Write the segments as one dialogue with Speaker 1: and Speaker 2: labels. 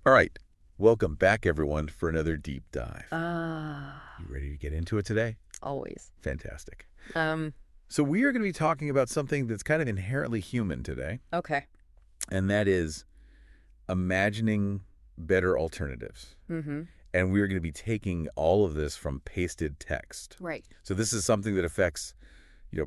Speaker 1: All right. Welcome back, everyone, for another deep dive.
Speaker 2: Ah,
Speaker 1: You ready to get into it today?
Speaker 2: always.
Speaker 1: Fantastic.
Speaker 2: Um,
Speaker 1: So we are going to be talking about something that's kind of inherently human today,
Speaker 2: okay.
Speaker 1: and that is imagining better alternatives.
Speaker 2: Mm-hmm.
Speaker 1: And we're going to be taking all of this from pasted text.
Speaker 2: Right.
Speaker 1: So this is something that affects,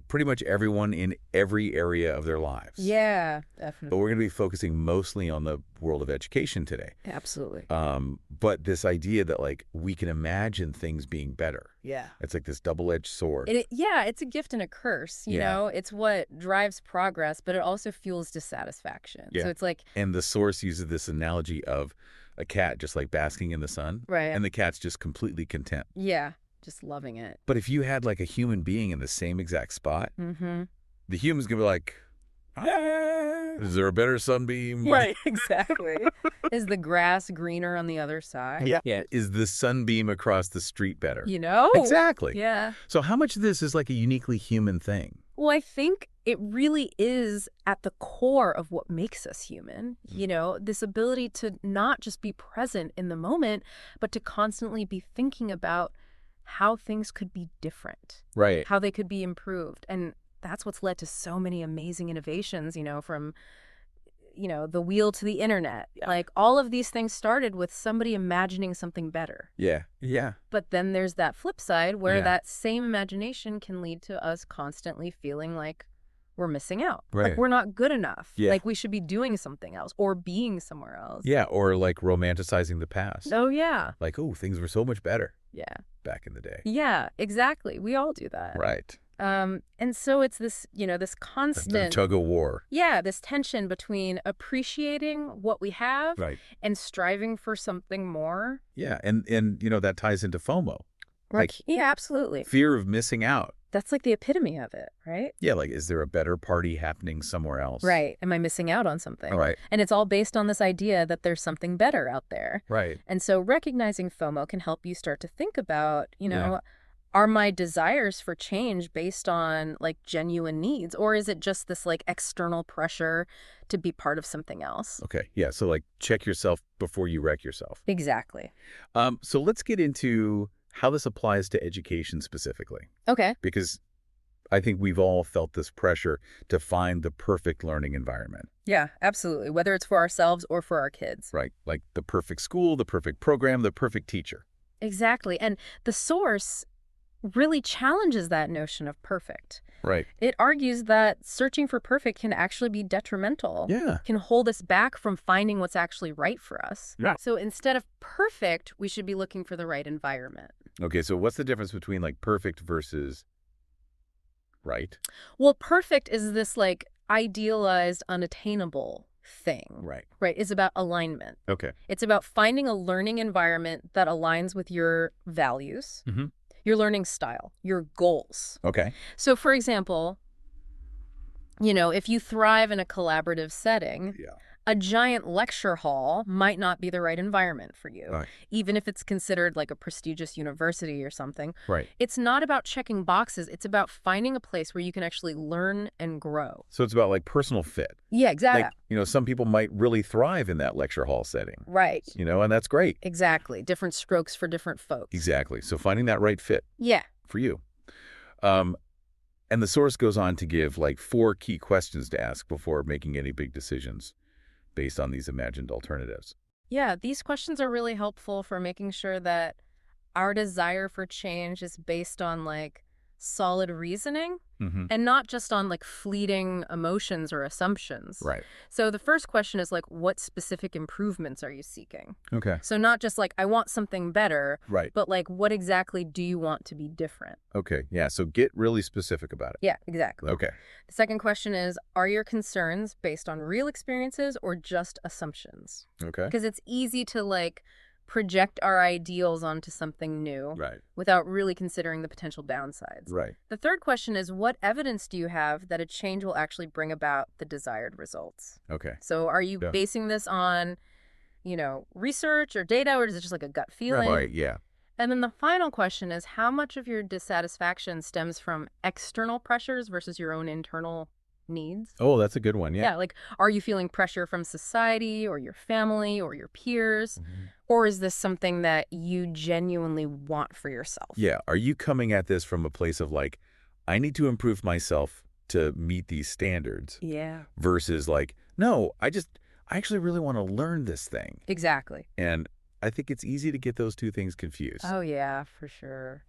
Speaker 1: pretty much everyone in every area of their lives.
Speaker 2: Yeah,
Speaker 1: But
Speaker 2: definitely.
Speaker 1: we're going to be focusing mostly on the world of education today.
Speaker 2: Absolutely.
Speaker 1: But this idea that like we can imagine things being better.
Speaker 2: Yeah.
Speaker 1: It's like this double-edged sword.
Speaker 2: Yeah, it's a gift and a curse,
Speaker 1: Yeah.
Speaker 2: It's what drives progress, but it also fuels dissatisfaction. So
Speaker 1: Yeah.
Speaker 2: it's like,
Speaker 1: And the source uses this analogy of a cat just like basking in the sun,
Speaker 2: right.
Speaker 1: and the cat's just completely content.
Speaker 2: Yeah, just loving it.
Speaker 1: But if you had like a human being in the same exact spot,
Speaker 2: Mm-hmm.
Speaker 1: the human's gonna be like, is there a better sunbeam?
Speaker 2: Right, exactly. Is the grass greener on the other side?
Speaker 1: Yeah. Yeah. Is the sunbeam across the street better?
Speaker 2: Exactly.
Speaker 1: Exactly.
Speaker 2: Yeah.
Speaker 1: So how much of this is like a uniquely human thing?
Speaker 2: Well, I think it really is at the core of what makes us human, this ability to not just be present in the moment, but to constantly be thinking about how things could be different,
Speaker 1: Right.
Speaker 2: how they could be improved. And that's what's led to so many amazing innovations, from, the wheel to the internet.
Speaker 1: Yeah.
Speaker 2: Like all of these things started with somebody imagining something better.
Speaker 1: Yeah. Yeah.
Speaker 2: But then there's that flip side where
Speaker 1: Yeah.
Speaker 2: that same imagination can lead to us constantly feeling like we're missing out.
Speaker 1: Right.
Speaker 2: Like we're not good enough.
Speaker 1: Yeah.
Speaker 2: Like we should be doing something else or being somewhere else.
Speaker 1: Yeah. Or like romanticizing the past.
Speaker 2: Oh, yeah.
Speaker 1: Like, oh, things were so much better
Speaker 2: Yeah.
Speaker 1: back in the day.
Speaker 2: Yeah, exactly. We all do that.
Speaker 1: Right.
Speaker 2: And so it's this, this
Speaker 1: The
Speaker 2: constant,
Speaker 1: tug of war.
Speaker 2: yeah, this tension between appreciating what we have
Speaker 1: Right.
Speaker 2: and striving for something more.
Speaker 1: Yeah. And that ties into FOMO. Like
Speaker 2: Yeah, absolutely.
Speaker 1: fear of missing out.
Speaker 2: That's like the epitome of it, right?
Speaker 1: Yeah. Like, is there a better party happening somewhere else?
Speaker 2: Right. Am I missing out on something?
Speaker 1: All right.
Speaker 2: And it's all based on this idea that there's something better out there.
Speaker 1: Right.
Speaker 2: And so recognizing FOMO can help you start to think about,
Speaker 1: Yeah.
Speaker 2: are my desires for change based on like genuine needs? Or is it just this like external pressure to be part of something else?
Speaker 1: Okay. Yeah. So like check yourself before you wreck yourself.
Speaker 2: Exactly.
Speaker 1: So let's get into how this applies to education specifically,
Speaker 2: Okay.
Speaker 1: because I think we've all felt this pressure to find the perfect learning environment.
Speaker 2: Yeah, absolutely. Whether it's for ourselves or for our kids.
Speaker 1: Right. Like the perfect school, the perfect program, the perfect teacher.
Speaker 2: Exactly. And the source really challenges that notion of perfect.
Speaker 1: Right.
Speaker 2: It argues that searching for perfect can actually be detrimental.
Speaker 1: Yeah.
Speaker 2: Can hold us back from finding what's actually right for us.
Speaker 1: Yeah.
Speaker 2: So instead of perfect, we should be looking for the right environment.
Speaker 1: Okay. So what's the difference between like perfect versus right?
Speaker 2: Well, perfect is this like idealized, unattainable thing.
Speaker 1: Right.
Speaker 2: Right? It's about alignment.
Speaker 1: Okay.
Speaker 2: It's about finding a learning environment that aligns with your values,
Speaker 1: Mm-hmm.
Speaker 2: your learning style, your goals.
Speaker 1: Okay.
Speaker 2: So, for example, if you thrive in a collaborative setting,
Speaker 1: Yeah.
Speaker 2: a giant lecture hall might not be the right environment for you,
Speaker 1: Right.
Speaker 2: even if it's considered like a prestigious university or something.
Speaker 1: Right.
Speaker 2: It's not about checking boxes. It's about finding a place where you can actually learn and grow.
Speaker 1: So it's about like personal fit.
Speaker 2: Yeah, exactly.
Speaker 1: Like, some people might really thrive in that lecture hall setting,
Speaker 2: Right.
Speaker 1: and that's great.
Speaker 2: Exactly. Different strokes for different folks.
Speaker 1: Exactly. So finding that right fit
Speaker 2: Yeah.
Speaker 1: for you. And the source goes on to give like 4 key questions to ask before making any big decisions based on these imagined alternatives.
Speaker 2: Yeah, these questions are really helpful for making sure that our desire for change is based on like solid reasoning
Speaker 1: Mm-hmm.
Speaker 2: and not just on like fleeting emotions or assumptions.
Speaker 1: Right.
Speaker 2: So the first question is like, what specific improvements are you seeking?
Speaker 1: Okay.
Speaker 2: So not just like, I want something better,
Speaker 1: Right.
Speaker 2: but like, what exactly do you want to be different?
Speaker 1: Okay. Yeah. So get really specific about it.
Speaker 2: Yeah, exactly.
Speaker 1: Okay.
Speaker 2: The second question is, are your concerns based on real experiences or just assumptions?
Speaker 1: Okay.
Speaker 2: Because it's easy to like project our ideals onto something new
Speaker 1: Right.
Speaker 2: without really considering the potential downsides.
Speaker 1: Right.
Speaker 2: The third question is, what evidence do you have that a change will actually bring about the desired results?
Speaker 1: Okay.
Speaker 2: So are you
Speaker 1: Yeah.
Speaker 2: basing this on, research or data, or is it just like a gut feeling?
Speaker 1: Right. Yeah.
Speaker 2: And then the final question is, how much of your dissatisfaction stems from external pressures versus your own internal needs.
Speaker 1: Oh, that's a good one. Yeah.
Speaker 2: Yeah, like, are you feeling pressure from society or your family or your peers?
Speaker 1: Mhm.
Speaker 2: Or is this something that you genuinely want for yourself?
Speaker 1: Yeah. Are you coming at this from a place of like, I need to improve myself to meet these standards
Speaker 2: Yeah.
Speaker 1: versus like, no, I actually really want to learn this thing.
Speaker 2: Exactly.
Speaker 1: And I think it's easy to get those two things confused.
Speaker 2: Oh, yeah, for sure.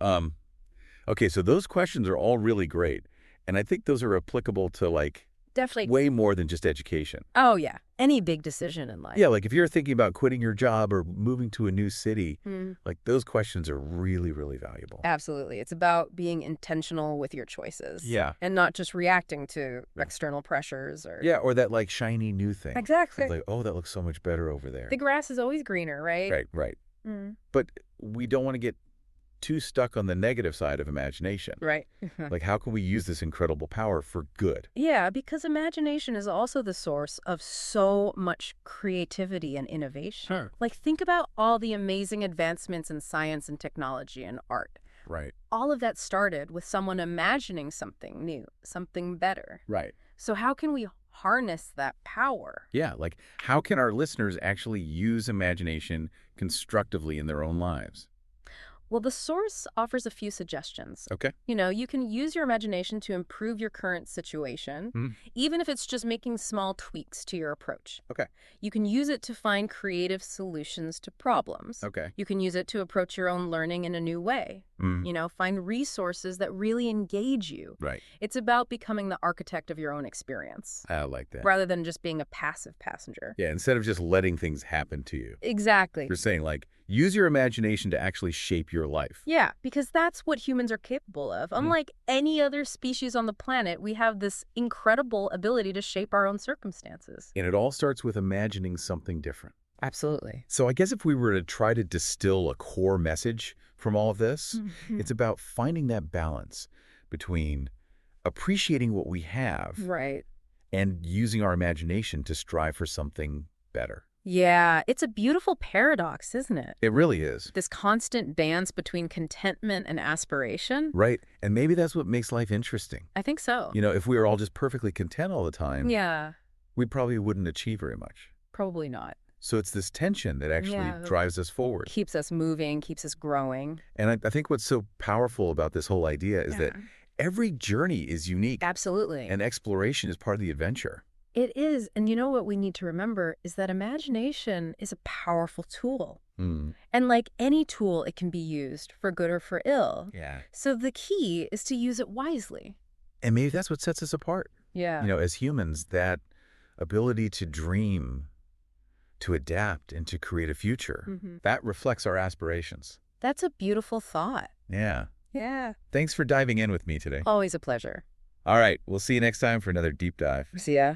Speaker 1: Okay, so those questions are all really great. And I think those are applicable to like
Speaker 2: Definitely.
Speaker 1: way more than just education.
Speaker 2: Oh, yeah. Any big decision in life.
Speaker 1: Yeah, like if you're thinking about quitting your job or moving to a new city,
Speaker 2: Mm,
Speaker 1: like those questions are really, really valuable.
Speaker 2: absolutely. It's about being intentional with your choices.
Speaker 1: Yeah.
Speaker 2: And not just reacting to external pressures or...
Speaker 1: Yeah, or that like shiny new thing.
Speaker 2: Exactly.
Speaker 1: It's like, oh, that looks so much better over there.
Speaker 2: The grass is always greener, right?
Speaker 1: Right, right.
Speaker 2: Mm,
Speaker 1: But we don't want to get too stuck on the negative side of imagination.
Speaker 2: right.
Speaker 1: Like, how can we use this incredible power for good?
Speaker 2: Yeah, because imagination is also the source of so much creativity and innovation.
Speaker 1: Sure.
Speaker 2: Like, think about all the amazing advancements in science and technology and art.
Speaker 1: Right.
Speaker 2: All of that started with someone imagining something new, something better.
Speaker 1: Right.
Speaker 2: So how can we harness that power?
Speaker 1: Yeah, like how can our listeners actually use imagination constructively in their own lives?
Speaker 2: Well, the source offers a few suggestions.
Speaker 1: Okay.
Speaker 2: You can use your imagination to improve your current situation,
Speaker 1: Mhm.
Speaker 2: even if it's just making small tweaks to your approach.
Speaker 1: Okay.
Speaker 2: You can use it to find creative solutions to problems.
Speaker 1: Okay.
Speaker 2: You can use it to approach your own learning in a new way.
Speaker 1: Mm.
Speaker 2: Find resources that really engage you.
Speaker 1: Right.
Speaker 2: It's about becoming the architect of your own experience,
Speaker 1: I like that.
Speaker 2: rather than just being a passive passenger.
Speaker 1: Yeah, instead of just letting things happen to you.
Speaker 2: Exactly.
Speaker 1: You're saying like use your imagination to actually shape your life.
Speaker 2: Yeah, because that's what humans are capable of. Unlike any other species on the planet, we have this incredible ability to shape our own circumstances.
Speaker 1: And it all starts with imagining something different.
Speaker 2: Absolutely.
Speaker 1: So I guess if we were to try to distill a core message from all of this, it's about finding that balance between appreciating what we have
Speaker 2: Right.
Speaker 1: and using our imagination to strive for something better.
Speaker 2: Yeah, it's a beautiful paradox, isn't it?
Speaker 1: It really is.
Speaker 2: This constant dance between contentment and aspiration.
Speaker 1: Right. And maybe that's what makes life interesting.
Speaker 2: I think so.
Speaker 1: If we were all just perfectly content all the time,
Speaker 2: Yeah,
Speaker 1: we probably wouldn't achieve very much.
Speaker 2: probably not.
Speaker 1: So it's this tension that actually
Speaker 2: Yeah.
Speaker 1: drives us forward.
Speaker 2: Keeps us moving, keeps us growing.
Speaker 1: And I think what's so powerful about this whole idea is that every journey is unique
Speaker 2: Absolutely.
Speaker 1: and exploration is part of the adventure.
Speaker 2: It is. And what we need to remember is that imagination is a powerful tool.
Speaker 1: Mm.
Speaker 2: And like any tool, it can be used for good or for ill.
Speaker 1: Yeah.
Speaker 2: So the key is to use it wisely.
Speaker 1: And maybe that's what sets us apart.
Speaker 2: Yeah.
Speaker 1: As humans, that ability to dream, to adapt, and to create a future, that reflects our aspirations.
Speaker 2: That's a beautiful thought.
Speaker 1: Yeah.
Speaker 2: Yeah.
Speaker 1: Thanks for diving in with me today.
Speaker 2: Always a pleasure.
Speaker 1: All right. We'll see you next time for another deep dive.
Speaker 2: See ya.